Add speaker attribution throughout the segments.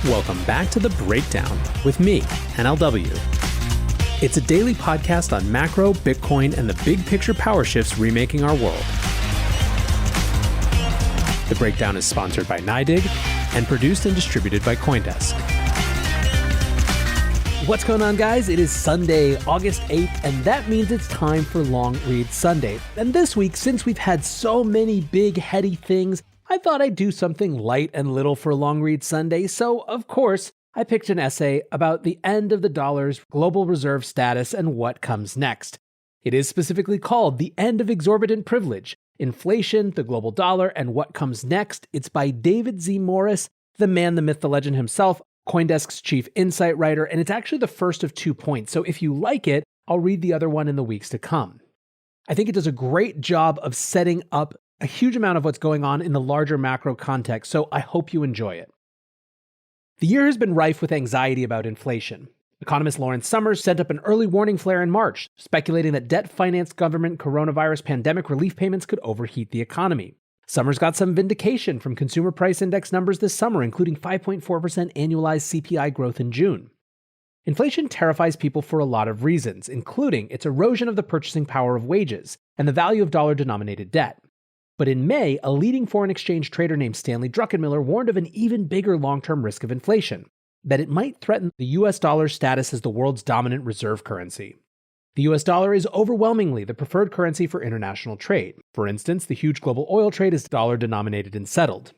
Speaker 1: Welcome back to The Breakdown with me, NLW. It's a daily podcast on macro, Bitcoin, and the big picture power shifts remaking our world. The Breakdown is sponsored by NYDIG and produced and distributed by CoinDesk. What's going on, guys? It is Sunday, August 8th, and that means it's time for Long Read Sunday. And this week, since we've had so many big, heady things, I thought I'd do something light and little for Long Read Sunday. So, of course, I picked an essay about the end of the dollar's global reserve status and what comes next. It is specifically called The End of Exorbitant Privilege: Inflation, the Global Dollar, and What Comes Next. It's by David Z. Morris, the man, the myth, the legend himself, CoinDesk's chief insight writer, and it's actually the first of 2 points. So if you like it, I'll read the other one in the weeks to come. I think it does a great job of setting up a huge amount of what's going on in the larger macro context, so I hope you enjoy it. The year has been rife with anxiety about inflation. Economist Lawrence Summers sent up an early warning flare in March, speculating that debt-financed government coronavirus pandemic relief payments could overheat the economy. Summers got some vindication from consumer price index numbers this summer, including 5.4% annualized CPI growth in June. Inflation terrifies people for a lot of reasons, including its erosion of the purchasing power of wages and the value of dollar-denominated debt. But in May, a leading foreign exchange trader named Stanley Druckenmiller warned of an even bigger long-term risk of inflation, that it might threaten the US dollar's status as the world's dominant reserve currency. The US dollar is overwhelmingly the preferred currency for international trade. For instance, the huge global oil trade is dollar-denominated and settled.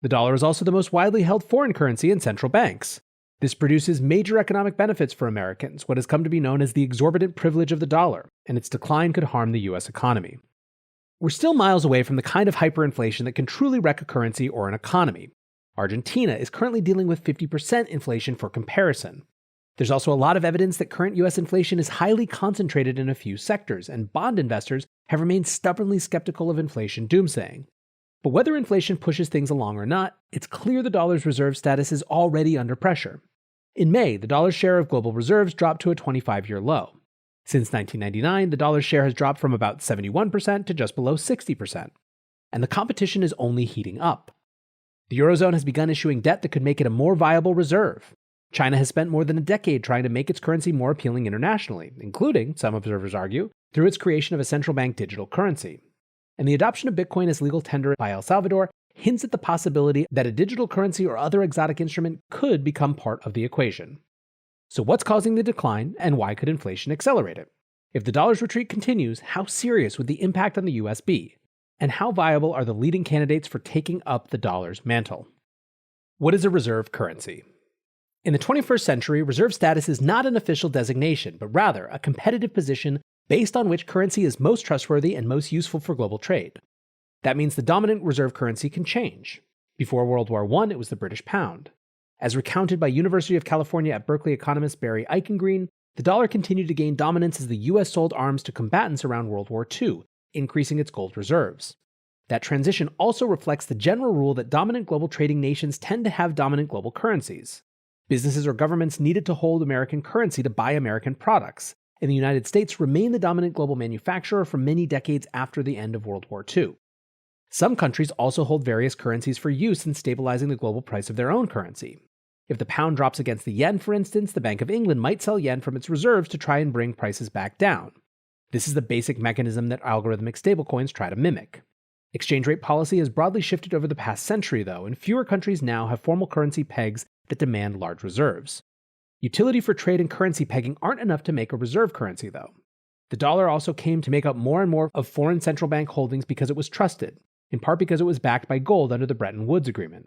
Speaker 1: The dollar is also the most widely held foreign currency in central banks. This produces major economic benefits for Americans, what has come to be known as the exorbitant privilege of the dollar, and its decline could harm the US economy. We're still miles away from the kind of hyperinflation that can truly wreck a currency or an economy. Argentina is currently dealing with 50% inflation for comparison. There's also a lot of evidence that current US inflation is highly concentrated in a few sectors, and bond investors have remained stubbornly skeptical of inflation doomsaying. But whether inflation pushes things along or not, it's clear the dollar's reserve status is already under pressure. In May, the dollar's share of global reserves dropped to a 25-year low. Since 1999, the dollar's share has dropped from about 71% to just below 60%. And the competition is only heating up. The Eurozone has begun issuing debt that could make it a more viable reserve. China has spent more than a decade trying to make its currency more appealing internationally, including, some observers argue, through its creation of a central bank digital currency. And the adoption of Bitcoin as legal tender by El Salvador hints at the possibility that a digital currency or other exotic instrument could become part of the equation. So what's causing the decline, and why could inflation accelerate it? If the dollar's retreat continues, how serious would the impact on the US be? And how viable are the leading candidates for taking up the dollar's mantle? What is a reserve currency? In the 21st century, reserve status is not an official designation, but rather a competitive position based on which currency is most trustworthy and most useful for global trade. That means the dominant reserve currency can change. Before World War I, it was the British pound. As recounted by University of California at Berkeley economist Barry Eichengreen, the dollar continued to gain dominance as the US sold arms to combatants around World War II, increasing its gold reserves. That transition also reflects the general rule that dominant global trading nations tend to have dominant global currencies. Businesses or governments needed to hold American currency to buy American products, and the United States remained the dominant global manufacturer for many decades after the end of World War II. Some countries also hold various currencies for use in stabilizing the global price of their own currency. If the pound drops against the yen, for instance, the Bank of England might sell yen from its reserves to try and bring prices back down. This is the basic mechanism that algorithmic stablecoins try to mimic. Exchange rate policy has broadly shifted over the past century, though, and fewer countries now have formal currency pegs that demand large reserves. Utility for trade and currency pegging aren't enough to make a reserve currency, though. The dollar also came to make up more and more of foreign central bank holdings because it was trusted, in part because it was backed by gold under the Bretton Woods Agreement.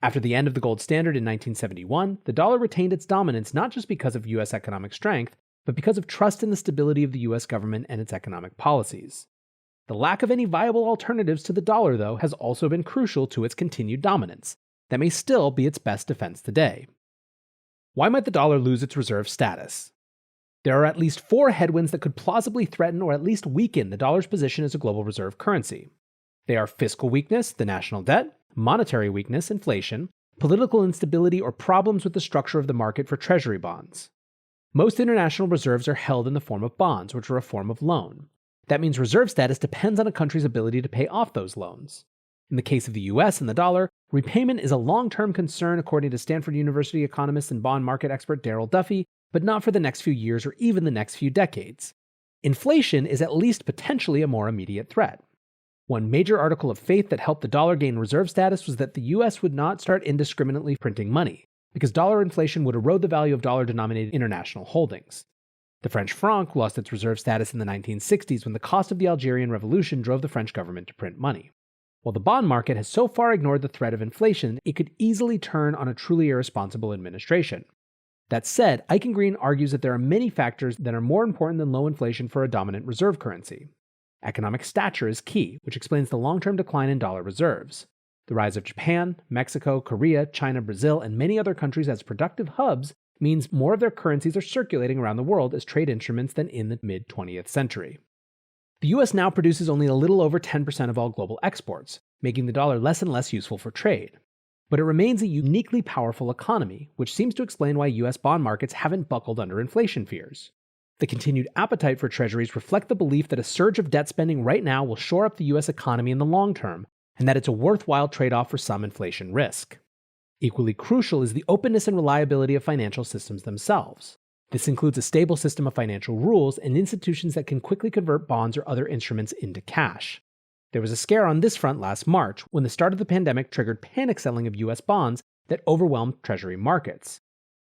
Speaker 1: After the end of the gold standard in 1971, the dollar retained its dominance not just because of US economic strength, but because of trust in the stability of the US government and its economic policies. The lack of any viable alternatives to the dollar, though, has also been crucial to its continued dominance. That may still be its best defense today. Why might the dollar lose its reserve status? There are at least 4 headwinds that could plausibly threaten or at least weaken the dollar's position as a global reserve currency. They are fiscal weakness, the national debt, monetary weakness, inflation, political instability, or problems with the structure of the market for treasury bonds. Most international reserves are held in the form of bonds, which are a form of loan. That means reserve status depends on a country's ability to pay off those loans. In the case of the US and the dollar, Repayment is a long-term concern according to Stanford University economist and bond market expert Darrell Duffy, but not for the next few years or even the next few decades. Inflation is at least potentially a more immediate threat. One major article of faith that helped the dollar gain reserve status was that the US would not start indiscriminately printing money, because dollar inflation would erode the value of dollar-denominated international holdings. The French franc lost its reserve status in the 1960s when the cost of the Algerian Revolution drove the French government to print money. While the bond market has so far ignored the threat of inflation, it could easily turn on a truly irresponsible administration. That said, Eichengreen argues that there are many factors that are more important than low inflation for a dominant reserve currency. Economic stature is key, which explains the long-term decline in dollar reserves. The rise of Japan, Mexico, Korea, China, Brazil, and many other countries as productive hubs means more of their currencies are circulating around the world as trade instruments than in the mid-20th century. The US now produces only a little over 10% of all global exports, making the dollar less and less useful for trade. But it remains a uniquely powerful economy, which seems to explain why US bond markets haven't buckled under inflation fears. The continued appetite for treasuries reflect the belief that a surge of debt spending right now will shore up the US economy in the long term, and that it's a worthwhile trade-off for some inflation risk. Equally crucial is the openness and reliability of financial systems themselves. This includes a stable system of financial rules and institutions that can quickly convert bonds or other instruments into cash. There was a scare on this front last March when the start of the pandemic triggered panic selling of US bonds that overwhelmed treasury markets.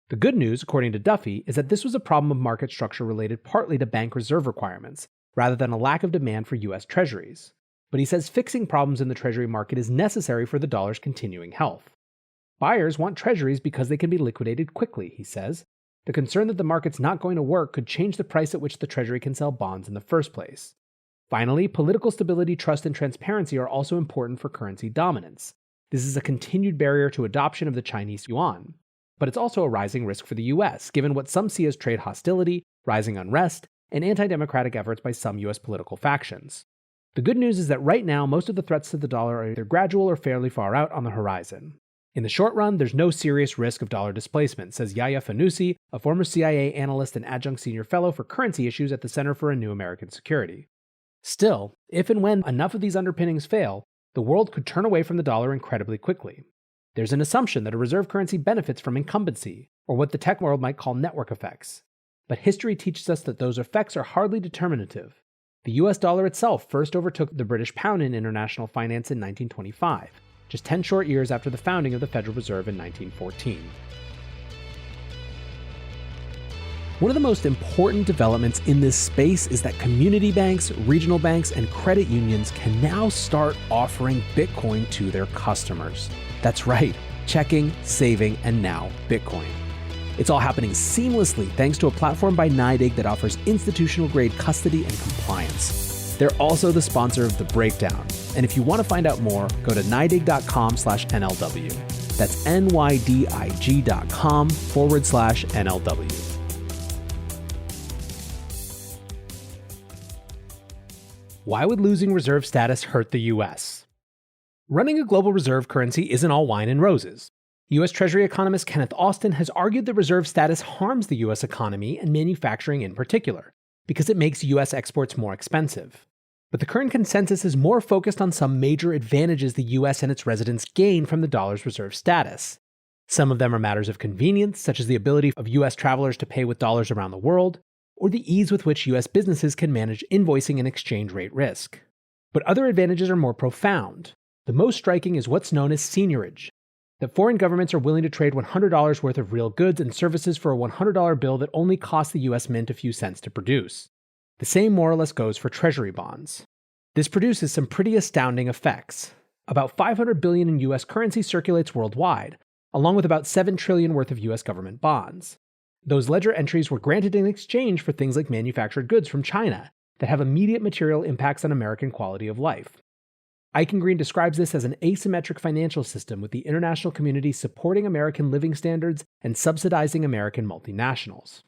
Speaker 1: The good news, according to Duffy, is that this was a problem of market structure related partly to bank reserve requirements, rather than a lack of demand for US treasuries. But he says fixing problems in the treasury market is necessary for the dollar's continuing health. Buyers want treasuries because they can be liquidated quickly, he says. The concern that the market's not going to work could change the price at which the Treasury can sell bonds in the first place. Finally, political stability, trust, and transparency are also important for currency dominance. This is a continued barrier to adoption of the Chinese yuan. But it's also a rising risk for the US, given what some see as trade hostility, rising unrest, and anti-democratic efforts by some US political factions. The good news is that right now, most of the threats to the dollar are either gradual or fairly far out on the horizon. In the short run, there's no serious risk of dollar displacement, says Yahya Fanusi, a former CIA analyst and adjunct senior fellow for currency issues at the Center for a New American Security. Still, if and when enough of these underpinnings fail, the world could turn away from the dollar incredibly quickly. There's an assumption that a reserve currency benefits from incumbency, or what the tech world might call network effects. But history teaches us that those effects are hardly determinative. The US dollar itself first overtook the British pound in international finance in 1925. Just 10 short years after the founding of the Federal Reserve in 1914. One of the most important developments in this space is that community banks, regional banks, and credit unions can now start offering Bitcoin to their customers. That's right, checking, saving, and now Bitcoin. It's all happening seamlessly thanks to a platform by NYDIG that offers institutional-grade custody and compliance. They're also the sponsor of The Breakdown. And if you want to find out more, go to nydig.com/NLW. That's nydig.com/NLW. Why would losing reserve status hurt the US? Running a global reserve currency isn't all wine and roses. US Treasury economist Kenneth Austin has argued that reserve status harms the US economy and manufacturing in particular, because it makes US exports more expensive. But the current consensus is more focused on some major advantages the US and its residents gain from the dollar's reserve status. Some of them are matters of convenience, such as the ability of US travelers to pay with dollars around the world, or the ease with which US businesses can manage invoicing and exchange rate risk. But other advantages are more profound. The most striking is what's known as seigniorage, that foreign governments are willing to trade $100 worth of real goods and services for a $100 bill that only costs the US Mint a few cents to produce. The same more or less goes for treasury bonds. This produces some pretty astounding effects. About $500 billion in US currency circulates worldwide, along with about $7 trillion worth of US government bonds. Those ledger entries were granted in exchange for things like manufactured goods from China that have immediate material impacts on American quality of life. Eichengreen describes this as an asymmetric financial system with the international community supporting American living standards and subsidizing American multinationals.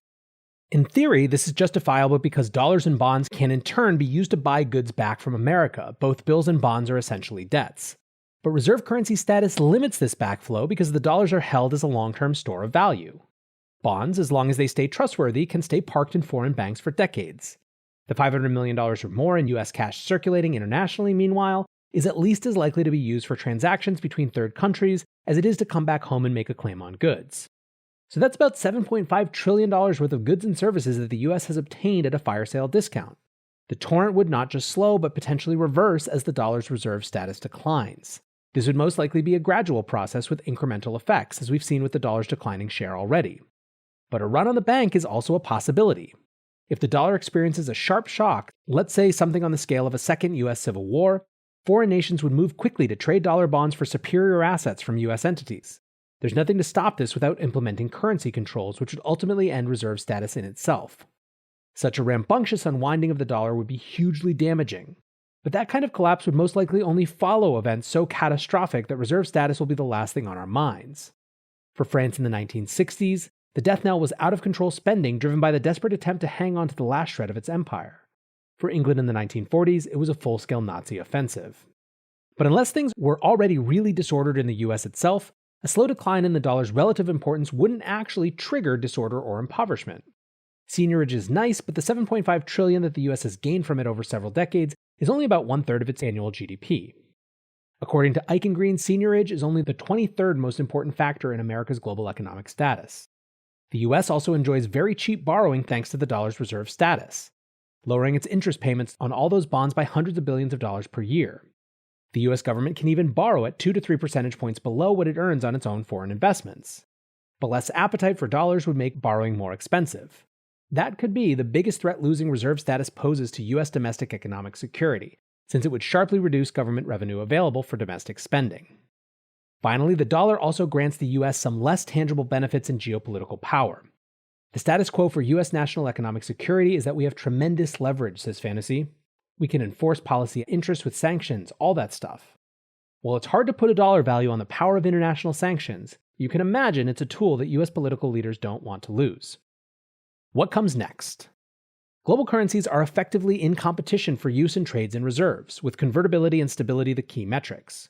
Speaker 1: In theory, this is justifiable because dollars and bonds can in turn be used to buy goods back from America. Both bills and bonds are essentially debts. But reserve currency status limits this backflow because the dollars are held as a long-term store of value. Bonds, as long as they stay trustworthy, can stay parked in foreign banks for decades. The $500 million or more in US cash circulating internationally, meanwhile, is at least as likely to be used for transactions between third countries as it is to come back home and make a claim on goods. So that's about $7.5 trillion worth of goods and services that the US has obtained at a fire sale discount. The torrent would not just slow, but potentially reverse as the dollar's reserve status declines. This would most likely be a gradual process with incremental effects, as we've seen with the dollar's declining share already. But a run on the bank is also a possibility. If the dollar experiences a sharp shock, let's say something on the scale of a second US Civil War, foreign nations would move quickly to trade dollar bonds for superior assets from US entities. There's nothing to stop this without implementing currency controls, which would ultimately end reserve status in itself. Such a rambunctious unwinding of the dollar would be hugely damaging. But that kind of collapse would most likely only follow events so catastrophic that reserve status will be the last thing on our minds. For France in the 1960s, the death knell was out-of-control spending driven by the desperate attempt to hang on to the last shred of its empire. For England in the 1940s, it was a full-scale Nazi offensive. But unless things were already really disordered in the US itself, a slow decline in the dollar's relative importance wouldn't actually trigger disorder or impoverishment. Seigniorage is nice, but the $7.5 trillion that the US has gained from it over several decades is only about one-third of its annual GDP. According to Eichengreen, seigniorage is only the 23rd most important factor in America's global economic status. The US also enjoys very cheap borrowing thanks to the dollar's reserve status, lowering its interest payments on all those bonds by hundreds of billions of dollars per year. The US government can even borrow at 2 to 3 percentage points below what it earns on its own foreign investments. But less appetite for dollars would make borrowing more expensive. That could be the biggest threat losing reserve status poses to US domestic economic security, since it would sharply reduce government revenue available for domestic spending. Finally, the dollar also grants the US some less tangible benefits in geopolitical power. The status quo for US national economic security is that we have tremendous leverage, says Fantasy. We can enforce policy interests with sanctions, all that stuff. While it's hard to put a dollar value on the power of international sanctions, you can imagine it's a tool that US political leaders don't want to lose. What comes next? Global currencies are effectively in competition for use in trades and reserves, with convertibility and stability the key metrics.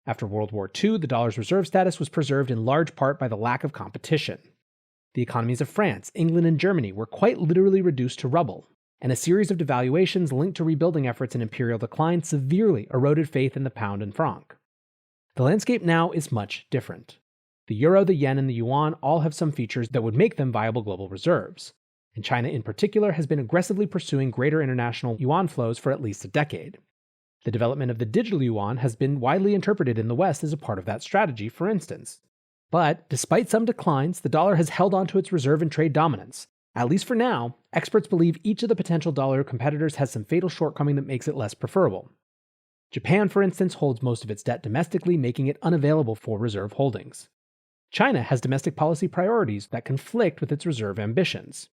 Speaker 1: After World War II, the dollar's reserve status was preserved in large part by the lack of competition. The economies of France, England, and Germany were quite literally reduced to rubble, and a series of devaluations linked to rebuilding efforts and imperial decline severely eroded faith in the pound and franc. The landscape now is much different. The euro, the yen, and the yuan all have some features that would make them viable global reserves. And China in particular has been aggressively pursuing greater international yuan flows for at least a decade. The development of the digital yuan has been widely interpreted in the West as a part of that strategy, for instance. But despite some declines, the dollar has held onto its reserve and trade dominance. At least for now, experts believe each of the potential dollar competitors has some fatal shortcoming that makes it less preferable. Japan, for instance, holds most of its debt domestically, making it unavailable for reserve holdings. China has domestic policy priorities that conflict with its reserve ambitions.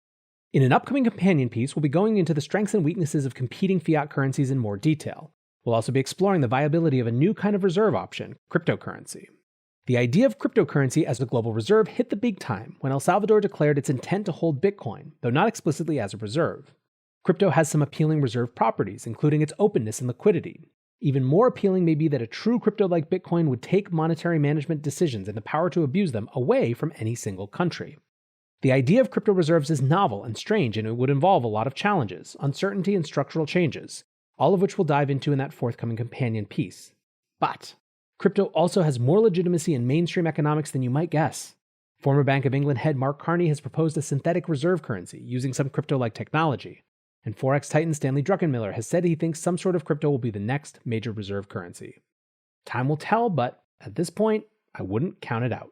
Speaker 1: In an upcoming companion piece, we'll be going into the strengths and weaknesses of competing fiat currencies in more detail. We'll also be exploring the viability of a new kind of reserve option, cryptocurrency. The idea of cryptocurrency as a global reserve hit the big time when El Salvador declared its intent to hold Bitcoin, though not explicitly as a reserve. Crypto has some appealing reserve properties, including its openness and liquidity. Even more appealing may be that a true crypto like Bitcoin would take monetary management decisions and the power to abuse them away from any single country. The idea of crypto reserves is novel and strange, and it would involve a lot of challenges, uncertainty, and structural changes, all of which we'll dive into in that forthcoming companion piece. But crypto also has more legitimacy in mainstream economics than you might guess. Former Bank of England head Mark Carney has proposed a synthetic reserve currency using some crypto-like technology, and Forex titan Stanley Druckenmiller has said he thinks some sort of crypto will be the next major reserve currency. Time will tell, but at this point, I wouldn't count it out.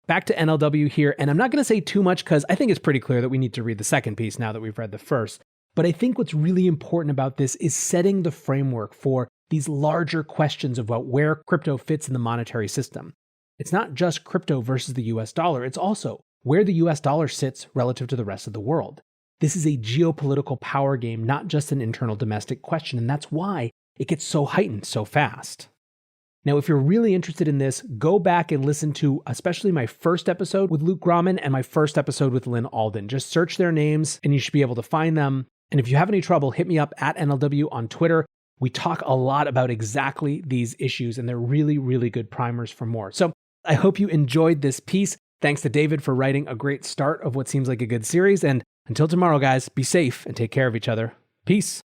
Speaker 1: Back to NLW here, and I'm not going to say too much because I think it's pretty clear that we need to read the second piece now that we've read the first. But I think what's really important about this is setting the framework for these larger questions about where crypto fits in the monetary system. It's not just crypto versus the US dollar, it's also where the US dollar sits relative to the rest of the world. This is a geopolitical power game, not just an internal domestic question, and that's why it gets so heightened so fast. Now, if you're really interested in this, go back and listen to especially my first episode with Luke Grauman and my first episode with Lynn Alden. Just search their names and you should be able to find them. And if you have any trouble, hit me up at NLW on Twitter. We talk a lot about exactly these issues, and they're really, really good primers for more. So I hope you enjoyed this piece. Thanks to David for writing a great start of what seems like a good series. And until tomorrow, guys, be safe and take care of each other. Peace.